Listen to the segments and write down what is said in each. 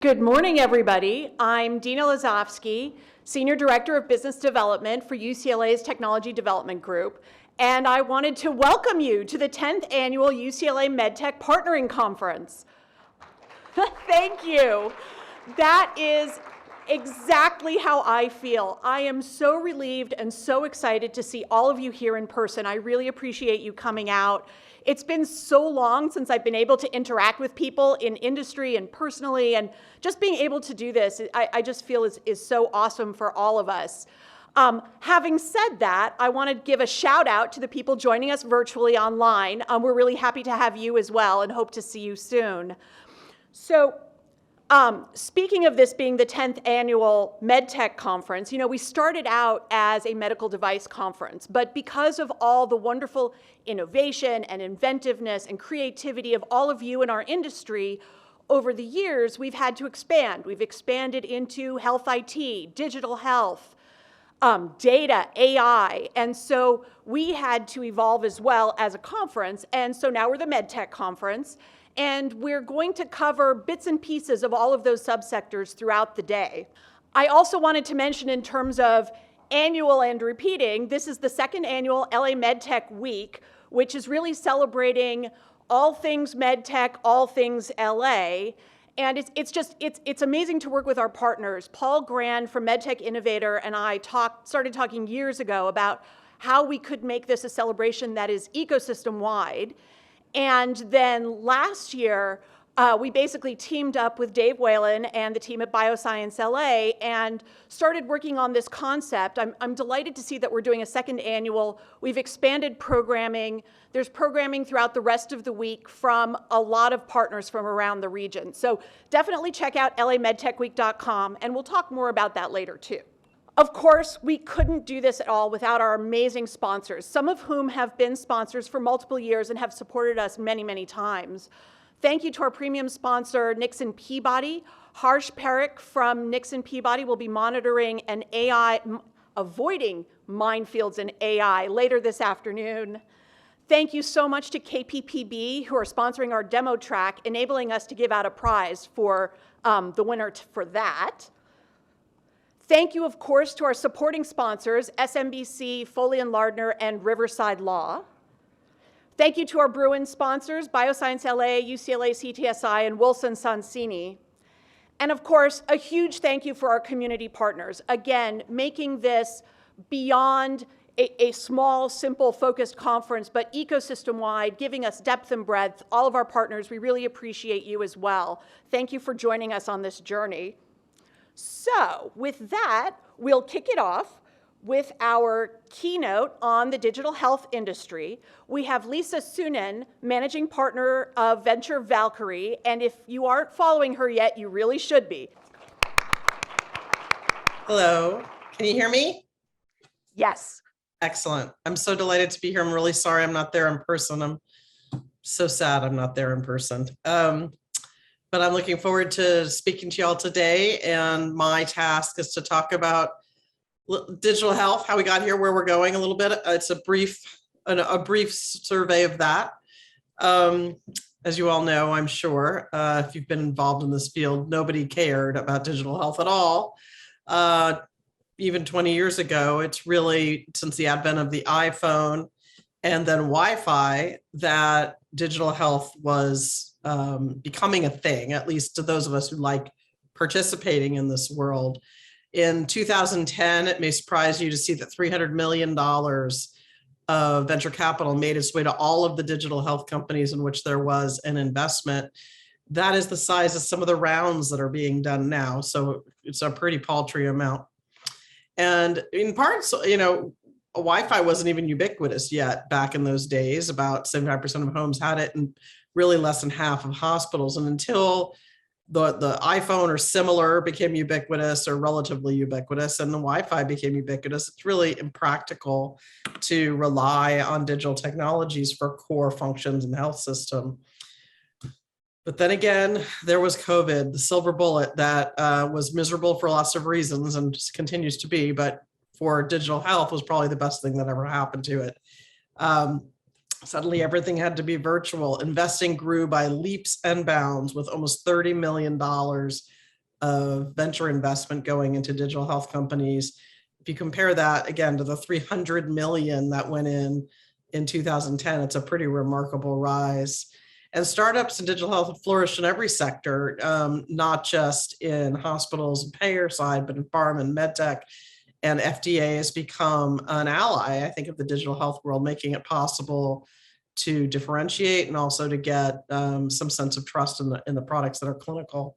Good morning, everybody. I'm Dina Lozofsky, Senior Director of Business Development for UCLA's Technology Development Group, and I wanted to welcome you to the 10th Annual UCLA MedTech Partnering Conference. Thank you. That is exactly how I feel. I am so relieved and so excited to see all of you here in person. I really appreciate you coming out. It's been so long since I've been able to interact with people in industry and personally, and just being able to do this, I just feel is so awesome for all of us. Having said that, I want to give a shout out to the people joining us virtually online. We're really happy to have you as well and hope to see you soon. So, speaking of this being the 10th annual MedTech conference, we started out as a medical device conference, but because of all the wonderful innovation and inventiveness and creativity of all of you in our industry, over the years, we've had to expand. We've expanded into health IT, digital health, data, AI, and so we had to evolve as well as a conference, and so now we're the MedTech conference, and we're going to cover bits and pieces of all of those subsectors throughout the day. I also wanted to mention in terms of annual and repeating, this is the second annual LA MedTech Week, which is really celebrating all things MedTech, all things LA. And it's amazing to work with our partners. Paul Grand from MedTech Innovator and I started talking years ago about how we could make this a celebration that is ecosystem-wide. And then last year, we basically teamed up with Dave Whalen and the team at Bioscience LA and started working on this concept. I'm delighted to see that we're doing a second annual. We've expanded programming. There's programming throughout the rest of the week from a lot of partners from around the region. So definitely check out lamedtechweek.com, and we'll talk more about that later too. Of course, we couldn't do this at all without our amazing sponsors, some of whom have been sponsors for multiple years and have supported us many, many times. Thank you to our premium sponsor, Nixon Peabody. Harsh Parekh from Nixon Peabody will be monitoring an avoiding minefields in AI later this afternoon. Thank you so much to KPPB, who are sponsoring our demo track, enabling us to give out a prize for the winner for that. Thank you, of course, to our supporting sponsors, SMBC, Foley & Lardner, and Riverside Law. Thank you to our Bruin sponsors, Bioscience LA, UCLA CTSI, and Wilson Sonsini. And of course, a huge thank you for our community partners. Again, making this beyond a small, simple, focused conference, but ecosystem-wide, giving us depth and breadth. All of our partners, we really appreciate you as well. Thank you for joining us on this journey. So with that, we'll kick it off with our keynote on the digital health industry. We have Lisa Suennen, Managing Partner of Venture Valkyrie, and if you aren't following her yet, you really should be. Hello, can you hear me? Yes. Excellent. I'm so delighted to be here. I'm really sorry I'm not there in person. I'm so sad I'm not there in person. But I'm looking forward to speaking to y'all today, and my task is to talk about digital health, how we got here, where we're going a little bit. It's a brief survey of that. As you all know, I'm sure, if you've been involved in this field, nobody cared about digital health at all. Even 20 years ago, it's really since the advent of the iPhone and then Wi-Fi that digital health was becoming a thing, at least to those of us who like participating in this world. In 2010, it may surprise you to see that $300 million of venture capital made its way to all of the digital health companies in which there was an investment. That is the size of some of the rounds that are being done now. So it's a pretty paltry amount. And in parts, Wi-Fi wasn't even ubiquitous yet back in those days. About 75% of homes had it, and really less than half of hospitals. And until the iPhone or similar became ubiquitous or relatively ubiquitous, and the Wi-Fi became ubiquitous, it's really impractical to rely on digital technologies for core functions in the health system. But then again, there was COVID, the silver bullet that was miserable for lots of reasons and just continues to be, but for digital health was probably the best thing that ever happened to it. Suddenly everything had to be virtual. Investing grew by leaps and bounds with almost $30 million of venture investment going into digital health companies. If you compare that again to the 300 million that went in 2010, it's a pretty remarkable rise. And startups in digital health have flourished in every sector, not just in hospitals and payer side, but in pharma and MedTech. And FDA has become an ally, I think, of the digital health world, making it possible to differentiate and also to get some sense of trust in the products that are clinical.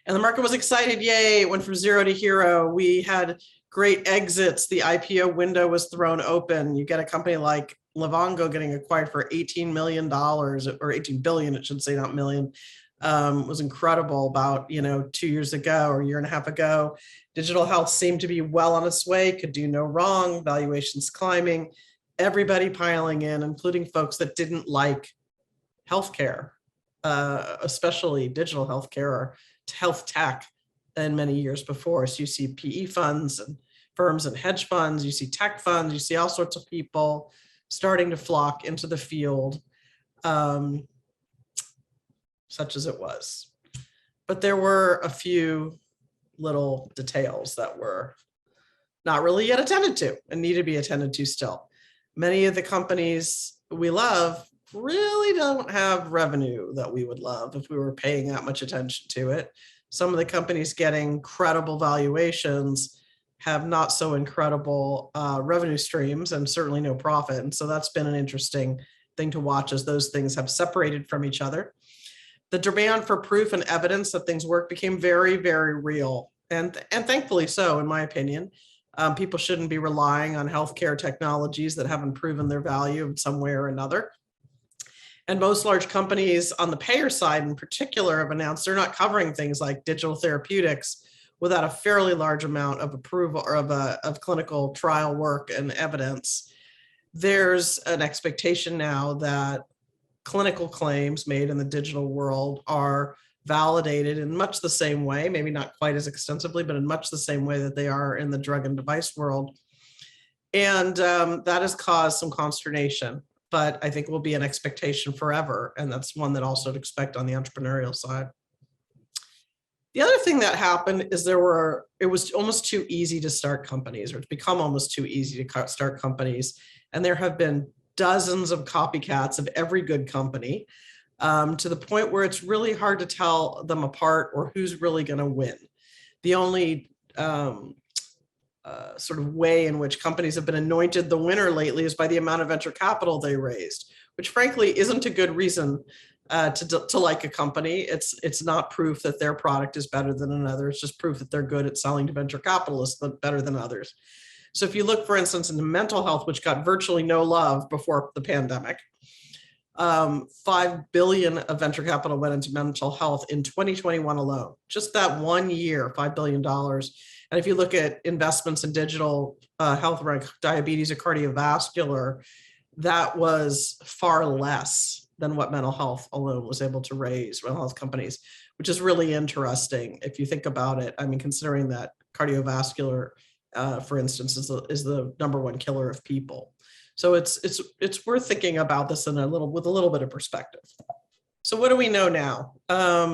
And the market was excited. Yay, it went from zero to hero. We had great exits. The IPO window was thrown open. You get a company like Livongo getting acquired for $18 million, or 18 billion, it should say, not million. Was incredible about 2 years ago or a year and a half ago. Digital health seemed to be well on its way, could do no wrong, valuations climbing, everybody piling in, including folks that didn't like healthcare, especially digital healthcare or health tech in many years before. So you see PE funds and firms and hedge funds, you see tech funds, you see all sorts of people starting to flock into the field, such as it was. But there were a few little details that were not really yet attended to and need to be attended to still. Many of the companies we love really don't have revenue that we would love if we were paying that much attention to it. Some of the companies getting credible valuations have not so incredible revenue streams and certainly no profit. And so that's been an interesting thing to watch as those things have separated from each other. The demand for proof and evidence that things work became very, very real. And thankfully so, in my opinion. People shouldn't be relying on healthcare technologies that haven't proven their value in some way or another. And most large companies on the payer side in particular have announced they're not covering things like digital therapeutics without a fairly large amount of approval or of clinical trial work and evidence. There's an expectation now that clinical claims made in the digital world are validated in much the same way, maybe not quite as extensively, but in much the same way that they are in the drug and device world. And that has caused some consternation, but I think will be an expectation forever. And that's one that also to expect on the entrepreneurial side. The other thing that happened is it was almost too easy to start companies, or it's become almost too easy to start companies. And there have been dozens of copycats of every good company, to the point where it's really hard to tell them apart or who's really going to win. The only sort of way in which companies have been anointed the winner lately is by the amount of venture capital they raised, which frankly isn't a good reason to like a company. It's not proof that their product is better than another. It's just proof that they're good at selling to venture capitalists better than others. So if you look, for instance, into mental health, which got virtually no love before the pandemic, 5 billion of venture capital went into mental health in 2021 alone. Just that 1 year, $5 billion. And if you look at investments in digital health, like diabetes or cardiovascular, that was far less than what mental health alone was able to raise, mental health companies, which is really interesting if you think about it. I mean, considering that cardiovascular, for instance, is the number one killer of people. So it's worth thinking about this with a little bit of perspective. So what do we know now?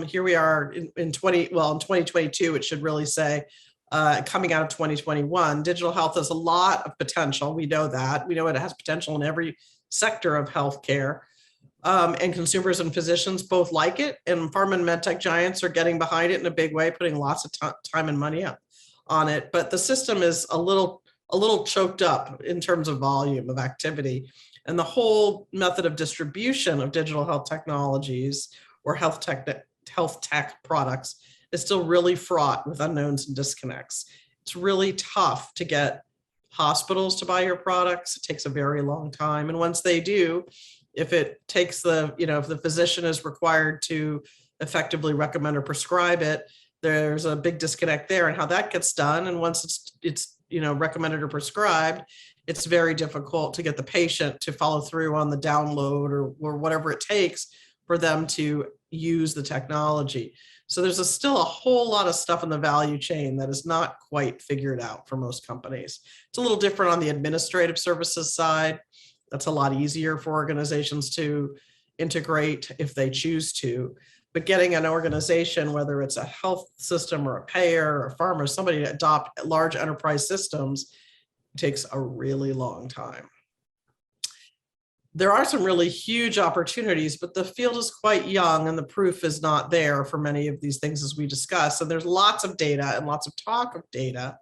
Here we are in 2022, it should really say, coming out of 2021, digital health has a lot of potential. We know that. We know it has potential in every sector of healthcare. And consumers and physicians both like it, and pharma and medtech giants are getting behind it in a big way, putting lots of time and money on it. But the system is a little choked up in terms of volume of activity. And the whole method of distribution of digital health technologies or health tech products is still really fraught with unknowns and disconnects. It's really tough to get hospitals to buy your products. It takes a very long time. And once they do, if it takes if the physician is required to effectively recommend or prescribe it, there's a big disconnect there in how that gets done. And once it's recommended or prescribed, it's very difficult to get the patient to follow through on the download or whatever it takes for them to use the technology. So there's still a whole lot of stuff in the value chain that is not quite figured out for most companies. It's a little different on the administrative services side. That's a lot easier for organizations to integrate if they choose to. But getting an organization, whether it's a health system or a payer or a pharma, somebody to adopt large enterprise systems takes a really long time. There are some really huge opportunities, but the field is quite young and the proof is not there for many of these things as we discuss. And there's lots of data and lots of talk of data,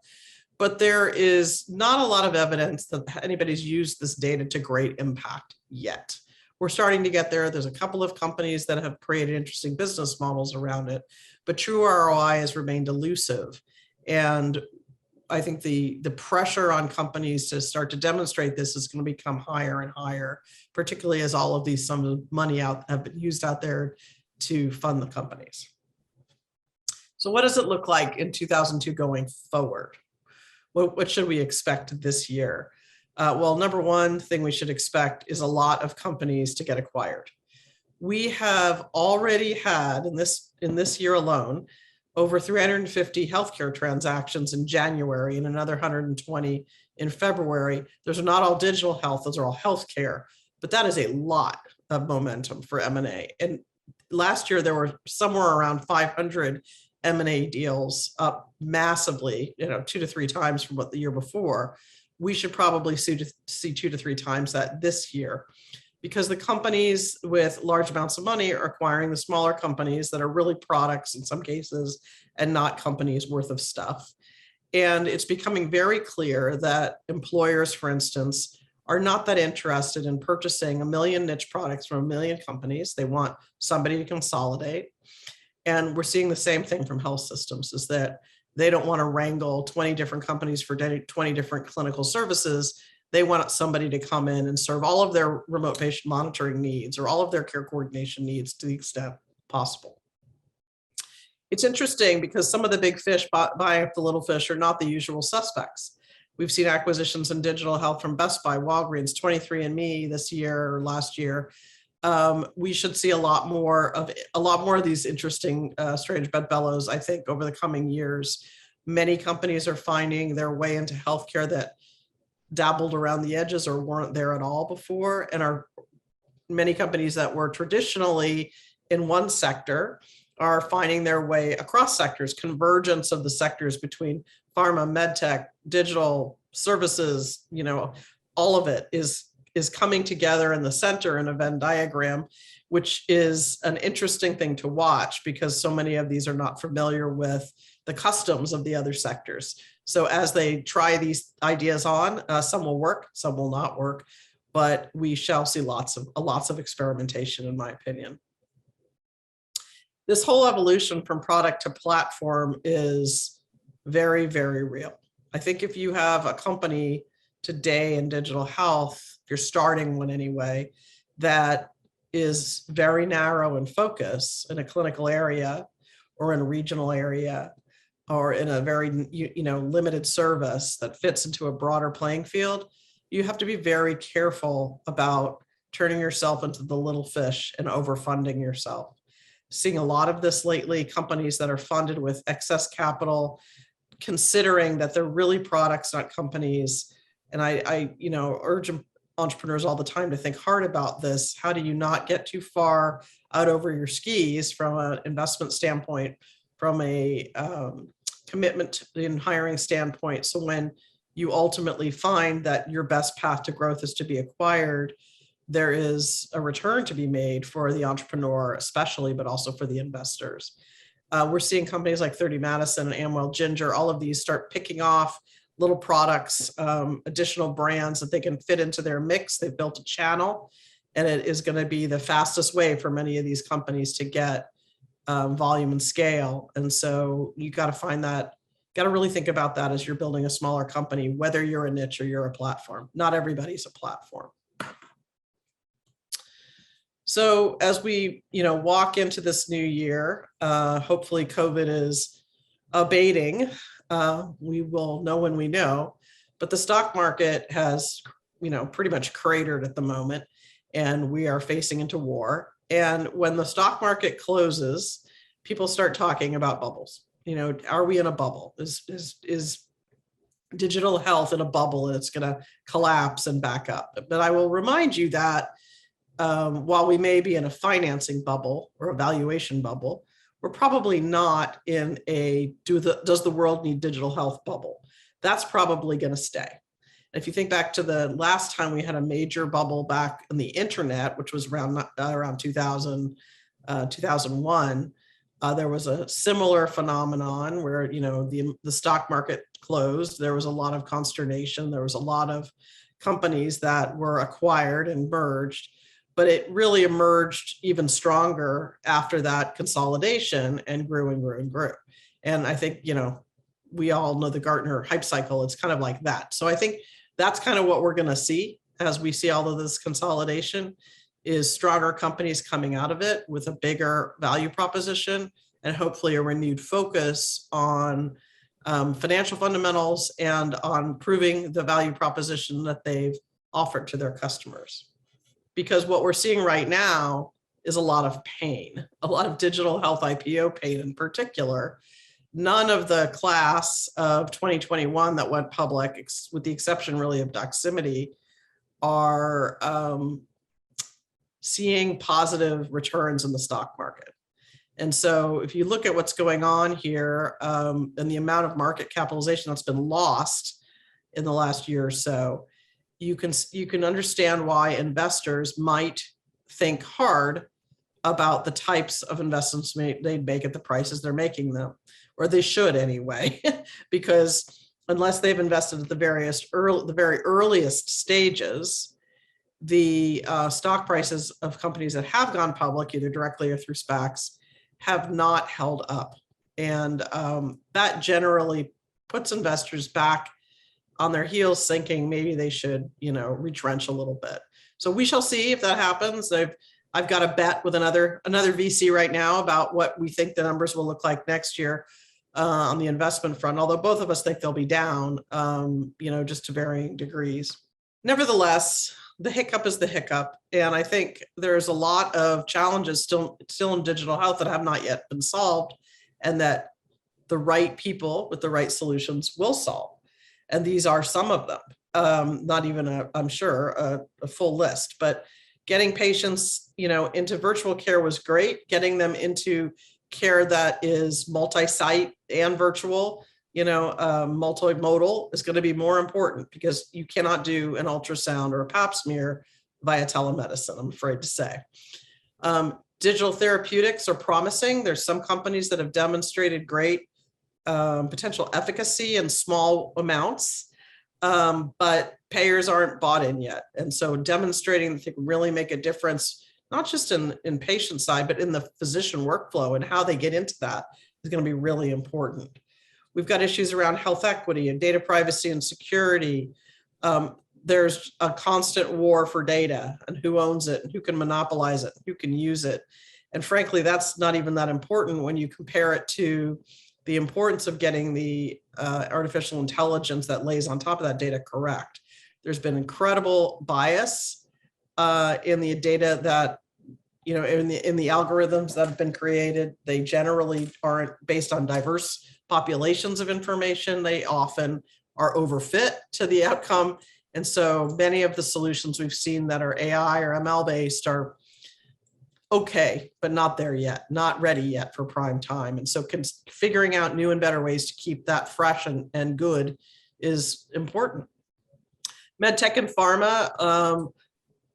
but there is not a lot of evidence that anybody's used this data to great impact yet. We're starting to get there. There's a couple of companies that have created interesting business models around it, but true ROI has remained elusive. And I think the pressure on companies to start to demonstrate this is going to become higher and higher, particularly as all of these sums of money have been used out there to fund the companies. So what does it look like in 2002 going forward? What should we expect this year? Well, number one thing we should expect is a lot of companies to get acquired. We have already had in this year alone over 350 healthcare transactions in January and another 120 in February. Those are not all digital health, those are all healthcare, but that is a lot of momentum for M&A. And last year there were somewhere around 500 M&A deals, up massively, 2 to 3 times from what the year before. We should probably see 2 to 3 times that this year, because the companies with large amounts of money are acquiring the smaller companies that are really products in some cases and not companies worth of stuff. And it's becoming very clear that employers, for instance, are not that interested in purchasing 1 million niche products from 1 million companies. They want somebody to consolidate. And we're seeing the same thing from health systems, is that they don't want to wrangle 20 different companies for 20 different clinical services. They want somebody to come in and serve all of their remote patient monitoring needs or all of their care coordination needs to the extent possible. It's interesting because some of the big fish buying up the little fish are not the usual suspects. We've seen acquisitions in digital health from Best Buy, Walgreens, 23andMe this year or last year. We should see a lot more of these interesting strange bedfellows, I think, over the coming years. Many companies are finding their way into healthcare that dabbled around the edges or weren't there at all before, and are many companies that were traditionally in one sector are finding their way across sectors. Convergence of the sectors between pharma, MedTech, digital services, all of it is coming together in the center in a Venn diagram, which is an interesting thing to watch because so many of these are not familiar with the customs of the other sectors. So as they try these ideas on, some will work, some will not work, but we shall see lots of experimentation, in my opinion. This whole evolution from product to platform is very, very real. I think if you have a company today in digital health, if you're starting one anyway, that is very narrow in focus in a clinical area or in a regional area or in a very limited service that fits into a broader playing field, you have to be very careful about turning yourself into the little fish and overfunding yourself. Seeing a lot of this lately, companies that are funded with excess capital, considering that they're really products, not companies. And I urge entrepreneurs all the time to think hard about this. How do you not get too far out over your skis from an investment standpoint, from a commitment in hiring standpoint? So when you ultimately find that your best path to growth is to be acquired, there is a return to be made for the entrepreneur, especially, but also for the investors. We're seeing companies like 30 Madison and Amwell Ginger, all of these start picking off little products, additional brands that they can fit into their mix. They've built a channel, and it is going to be the fastest way for many of these companies to get volume and scale. And so you got to find that, got to really think about that as you're building a smaller company, whether you're a niche or you're a platform. Not everybody's a platform. So as we, walk into this new year, hopefully COVID is abating. We will know when we know, but the stock market has, pretty much cratered at the moment, and we are facing into war. And when the stock market closes, people start talking about bubbles. Are we in a bubble? Is digital health in a bubble and it's going to collapse and back up? But I will remind you that while we may be in a financing bubble or a valuation bubble, we're probably not in a does the world need digital health bubble. That's probably going to stay. If you think back to the last time we had a major bubble back in the internet, which was around 2000, 2001, there was a similar phenomenon where the stock market closed. There was a lot of consternation. There was a lot of companies that were acquired and merged, but it really emerged even stronger after that consolidation and grew and grew and grew. And I think we all know the Gartner hype cycle. It's kind of like that. So I think that's kind of what we're going to see as we see all of this consolidation, is stronger companies coming out of it with a bigger value proposition and hopefully a renewed focus on financial fundamentals and on proving the value proposition that they've offered to their customers. Because what we're seeing right now is a lot of pain, a lot of digital health IPO pain in particular. None of the class of 2021 that went public, with the exception really of Doximity, are seeing positive returns in the stock market. And so if you look at what's going on here and the amount of market capitalization that's been lost in the last year or so, you can understand why investors might think hard about the types of investments they'd make at the prices they're making them, or they should anyway, because unless they've invested at the very earliest stages, the stock prices of companies that have gone public, either directly or through SPACs, have not held up. And that generally puts investors back on their heels, thinking maybe they should, retrench a little bit. So we shall see if that happens. I've got a bet with another VC right now about what we think the numbers will look like next year on the investment front, although both of us think they'll be down, just to varying degrees. Nevertheless, the hiccup is the hiccup. And I think there's a lot of challenges still in digital health that have not yet been solved, and that the right people with the right solutions will solve. And these are some of them, not even I'm sure a full list, but getting patients, into virtual care was great. Getting them into care that is multi-site and virtual, multimodal is going to be more important, because you cannot do an ultrasound or a pap smear via telemedicine, I'm afraid to say. Digital therapeutics are promising. There's some companies that have demonstrated great potential efficacy in small amounts, but payers aren't bought in yet. And so demonstrating that they can really make a difference, not just in patient side, but in the physician workflow and how they get into that, is going to be really important. We've got issues around health equity and data privacy and security. There's a constant war for data and who owns it and who can monopolize it, who can use it. And frankly, that's not even that important when you compare it to the importance of getting the artificial intelligence that lays on top of that data correct. There's been incredible bias in the data that, in the algorithms that have been created. They generally aren't based on diverse populations of information. They often are overfit to the outcome. And so many of the solutions we've seen that are AI or ML based are okay, but not there yet, not ready yet for prime time. And so figuring out new and better ways to keep that fresh and good is important. MedTech and pharma,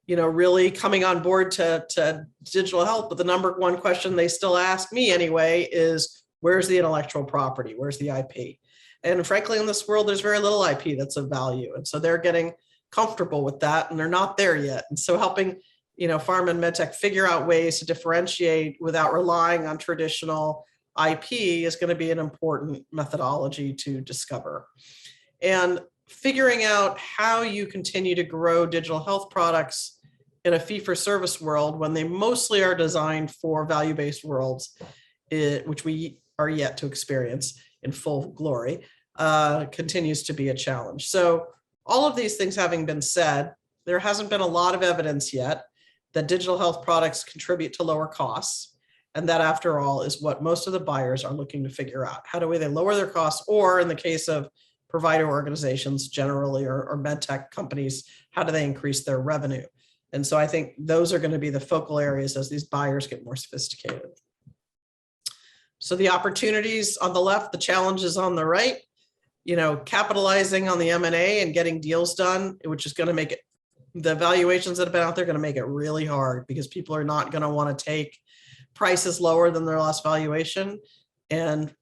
really coming on board to digital health, but the number one question they still ask me anyway is, where's the intellectual property? Where's the IP? And frankly, in this world, there's very little IP that's of value. And so they're getting comfortable with that, and they're not there yet. And so helping, pharma and medtech figure out ways to differentiate without relying on traditional IP is going to be an important methodology to discover. And figuring out how you continue to grow digital health products in a fee-for-service world when they mostly are designed for value-based worlds, which we are yet to experience in full glory, continues to be a challenge. So all of these things having been said, there hasn't been a lot of evidence yet that digital health products contribute to lower costs. And that, after all, is what most of the buyers are looking to figure out. How do they lower their costs? Or in the case of provider organizations generally, or medtech companies, how do they increase their revenue? And so I think those are going to be the focal areas as these buyers get more sophisticated. So the opportunities on the left, the challenges on the right, capitalizing on the M&A and getting deals done, which is going to make it, the valuations that have been out there, going to make it really hard because people are not going to want to take prices lower than their last valuation. And,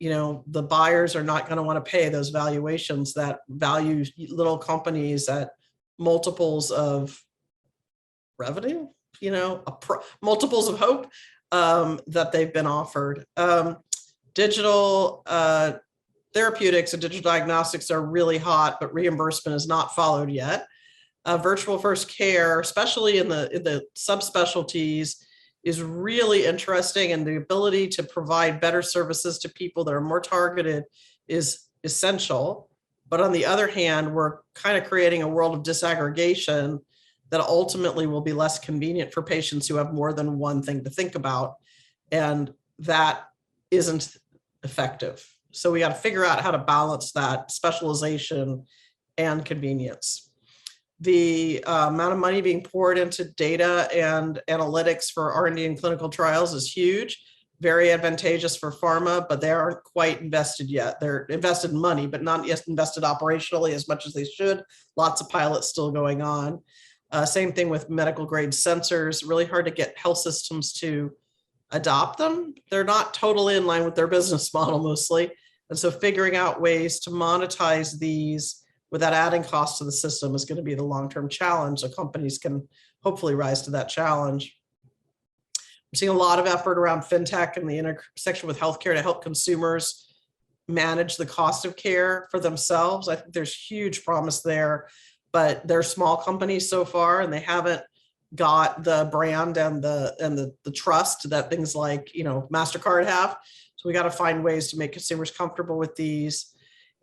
the buyers are not going to want to pay those valuations that value little companies at multiples of revenue, multiples of hope that they've been offered. Digital therapeutics and digital diagnostics are really hot, but reimbursement is not followed yet. Virtual first care, especially in the subspecialties, is really interesting, and the ability to provide better services to people that are more targeted is essential. But on the other hand, we're kind of creating a world of disaggregation that ultimately will be less convenient for patients who have more than one thing to think about. And that isn't effective. So we got to figure out how to balance that specialization and convenience. The amount of money being poured into data and analytics for R&D and clinical trials is huge, very advantageous for pharma, but they aren't quite invested yet. They're invested in money, but not yet invested operationally as much as they should. Lots of pilots still going on. Same thing with medical grade sensors, really hard to get health systems to adopt them. They're not totally in line with their business model mostly. And so figuring out ways to monetize these without adding cost to the system is going to be the long-term challenge. So companies can hopefully rise to that challenge. I'm seeing a lot of effort around fintech and the intersection with healthcare to help consumers manage the cost of care for themselves. I think there's huge promise there, but they're small companies so far, and they haven't got the brand and the trust that things like MasterCard have. So we got to find ways to make consumers comfortable with these,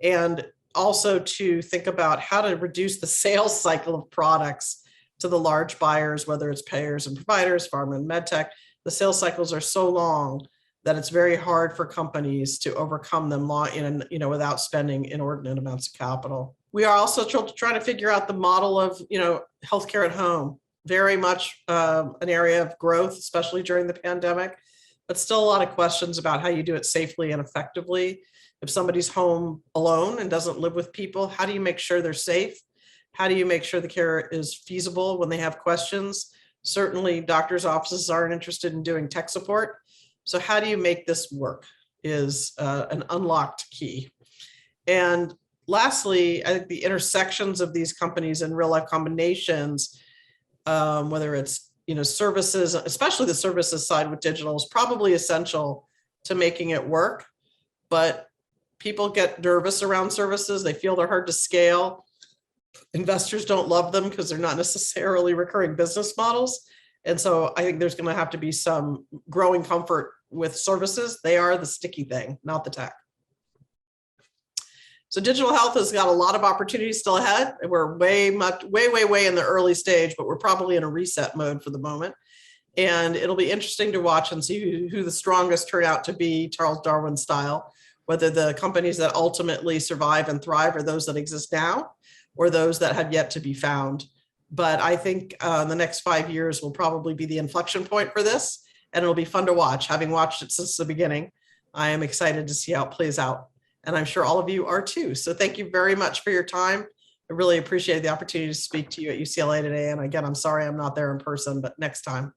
and also to think about how to reduce the sales cycle of products to the large buyers, whether it's payers and providers, pharma and MedTech. The sales cycles are so long that it's very hard for companies to overcome them without spending inordinate amounts of capital. We are also trying to figure out the model of healthcare at home. Very much an area of growth, especially during the pandemic, but still a lot of questions about how you do it safely and effectively. If somebody's home alone and doesn't live with people, how do you make sure they're safe? How do you make sure the care is feasible when they have questions? Certainly, doctors' offices aren't interested in doing tech support. So how do you make this work is an unlocked key. And lastly, I think the intersections of these companies and real life combinations, whether it's services, especially the services side with digital, is probably essential to making it work. But people get nervous around services. They feel they're hard to scale. Investors don't love them because they're not necessarily recurring business models. And so I think there's going to have to be some growing comfort with services. They are the sticky thing, not the tech. So digital health has got a lot of opportunities still ahead. We're way in the early stage, but we're probably in a reset mode for the moment. And it'll be interesting to watch and see who the strongest turn out to be, Charles Darwin style, whether the companies that ultimately survive and thrive are those that exist now or those that have yet to be found. But I think the next 5 years will probably be the inflection point for this, and it'll be fun to watch. Having watched it since the beginning, I am excited to see how it plays out. And I'm sure all of you are too. So thank you very much for your time. I really appreciate the opportunity to speak to you at UCLA today. And again, I'm sorry I'm not there in person, but next time.